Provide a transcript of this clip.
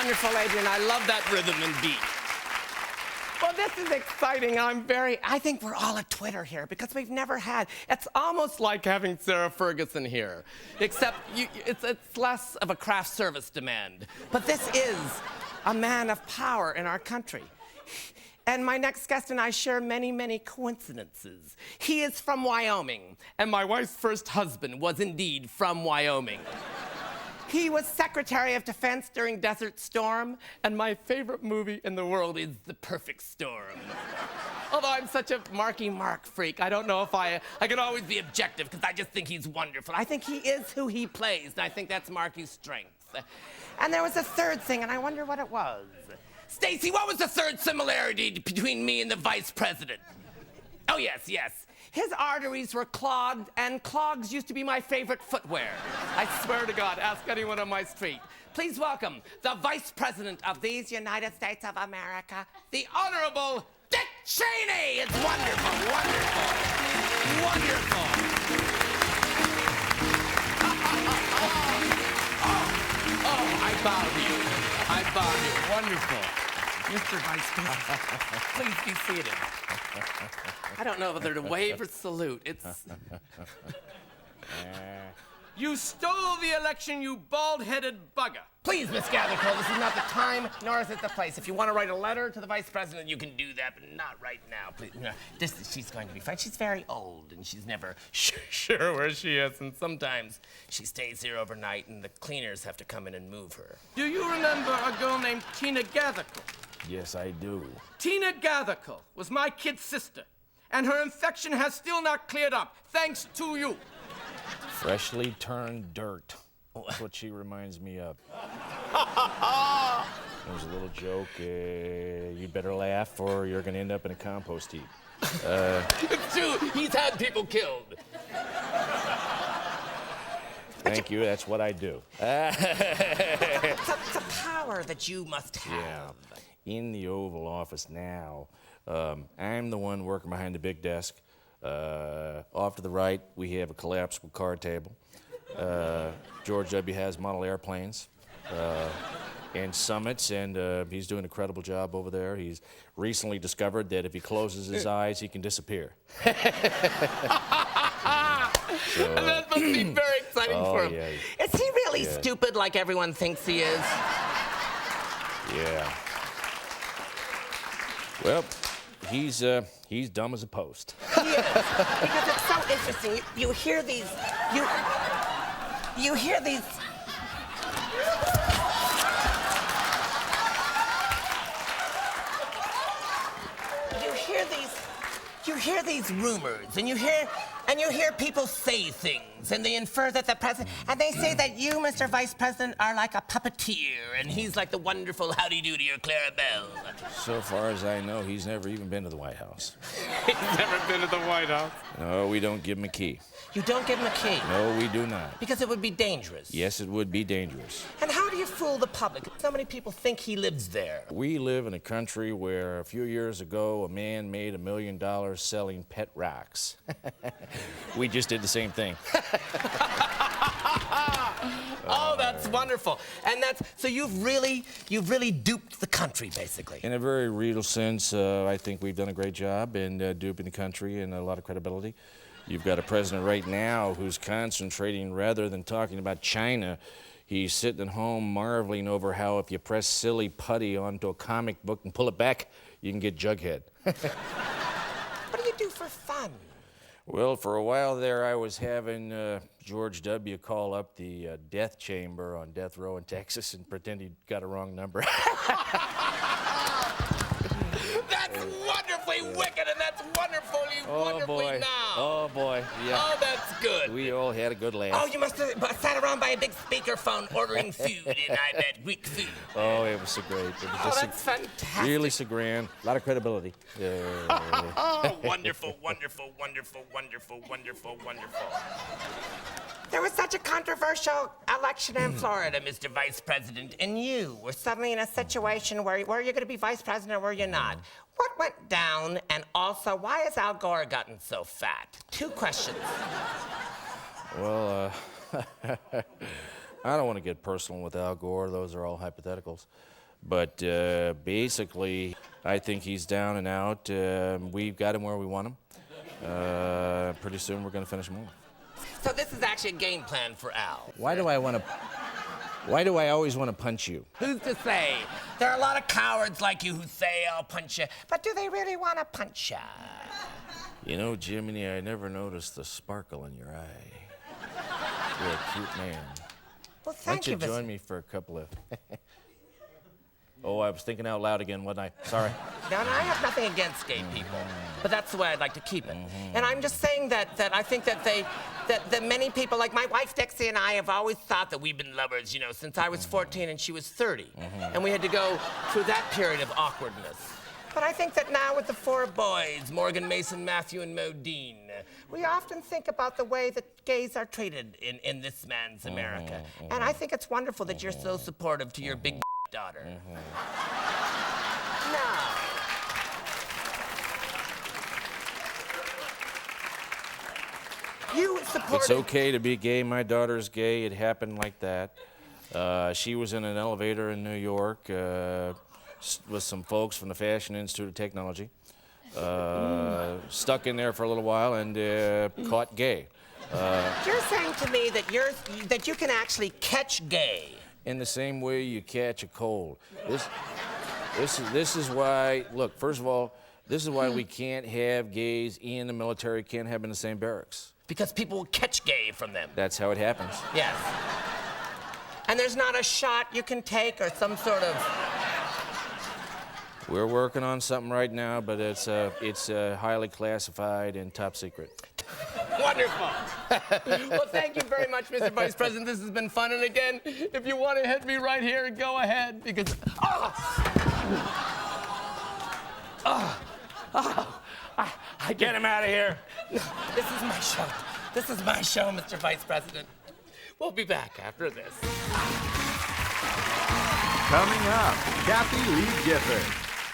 wonderful, Adrian. I love that rhythm and beat. Well, this is exciting. I think we're all at Twitter here because we've never had. It's almost like having Sarah Ferguson here, except it's less of a craft service demand. But this is a man of power in our country. And my next guest and I share many, many coincidences. He is from Wyoming, and my wife's first husband was indeed from Wyoming. He was Secretary of Defense during Desert Storm, and my favorite movie in the world is The Perfect Storm. Although I'm such a Marky Mark freak, I don't know if I can always be objective, because I just think he's wonderful. I think he is who he plays, and I think that's Marky's strength. And there was a third thing, and I wonder what it was. Stacy, what was the third similarity between me and the vice president? Oh, yes. His arteries were clogged, and clogs used to be my favorite footwear. I swear to God, ask anyone on my street. Please welcome the Vice President of these United States of America, the Honorable Dick Cheney. It's wonderful, wonderful, wonderful. I bow to you. I bow to you. Wonderful. Mr. Vice President, please be seated. I don't know whether to wave or salute. You stole the election, you bald-headed bugger. Please, Miss Gathercole, this is not the time, nor is it the place. If you want to write a letter to the Vice President, you can do that, but not right now, please. No, she's going to be fine. She's very old, and she's never sure where she is, and sometimes she stays here overnight, and the cleaners have to come in and move her. Do you remember a girl named Tina Gathercole? Yes, I do. Tina Gathercole was my kid's sister, and her infection has still not cleared up, thanks to you. Freshly turned dirt. That's what she reminds me of. There's a little joke. You better laugh or you're going to end up in a compost heap. It's true. He's had people killed. Thank you. That's what I do. It's a power that you must have. Yeah. In the Oval Office now, I'm the one working behind the big desk. Off to the right, we have a collapsible card table. George W. has model airplanes and summits, and he's doing an incredible job over there. He's recently discovered that if he closes his eyes, he can disappear. So, and that must be very exciting for him. Yeah. Is he really stupid like everyone thinks he is? Yeah. Well, he's dumb as a post. He is, because it's so interesting. You hear these. You hear these. You hear these rumors, and you hear people say things, and they infer that the president, and they say that you, Mr. Vice President, are like a puppeteer, and he's like the wonderful howdy-do to your Clarabelle. So far as I know, he's never even been to the White House. He's never been to the White House? No, we don't give him a key. You don't give him a key? No, we do not. Because it would be dangerous. Yes, it would be dangerous. And how do you fool the public? So many people think he lives there. We live in a country where a few years ago, a man made $1 million selling pet rocks. We just did the same thing. Oh, that's wonderful. And so you've really duped the country, basically. In a very real sense, I think we've done a great job in duping the country and a lot of credibility. You've got a president right now who's concentrating rather than talking about China. He's sitting at home marveling over how if you press silly putty onto a comic book and pull it back, you can get Jughead. What do you do for fun? Well, for a while there, I was having George W. call up the death chamber on death row in Texas and pretend he got a wrong number. That's wonderfully wicked, and that's wonderfully boy. now. Oh, boy. Yeah. Oh, that's good. We all had a good laugh. Oh, you must have sat around by a big speakerphone ordering food, and I bet Greek food. Oh, it was so great. It was just that's fantastic. Really so grand. A lot of credibility. Oh, wonderful, wonderful, wonderful, wonderful, wonderful, wonderful. There was such a controversial election in Florida, Mr. Vice President, and you were suddenly in a situation where you're going to be Vice President or were you not? What went down, and also, why has Al Gore gotten so fat? 2 questions. Well, I don't want to get personal with Al Gore. Those are all hypotheticals. But basically, I think he's down and out. We've got him where we want him. Pretty soon we're going to finish him off. So this is actually a game plan for Al. Why do I always want to punch you? Who's to say? There are a lot of cowards like you who say, I'll punch you. But do they really want to punch you? You know, Jiminy, I never noticed the sparkle in your eye. You're a cute man. Well, Why don't thank you, you join me for a couple of... Oh, I was thinking out loud again, wasn't I? Sorry. Now, I have nothing against gay people, but that's the way I'd like to keep it. And I'm just saying that I think that many people, like my wife Dixie and I, have always thought that we've been lovers, you know, since I was 14 and she was 30. And we had to go through that period of awkwardness. But I think that now with the 4 boys, Morgan, Mason, Matthew, and Modine, we often think about the way that gays are treated in this man's America. And I think it's wonderful that you're so supportive to your big daughter. Now, you supported... It's okay to be gay. My daughter's gay. It happened like that. She was in an elevator in New York with some folks from the Fashion Institute of Technology. Stuck in there for a little while and caught gay. You're saying to me that you can actually catch gay. In the same way you catch a cold. This is why, look, first of all, this is why we can't have gays in the military, can't have them in the same barracks. Because people will catch gay from them. That's how it happens. Yes. And there's not a shot you can take or some sort of... We're working on something right now, but it's highly classified and top secret. Wonderful. Well, thank you very much, Mr. Vice President. This has been fun. And again, if you want to hit me right here, go ahead, because... I Get him out of here. This is my show. This is my show, Mr. Vice President. We'll be back after this. Coming up, Kathy Lee Gifford.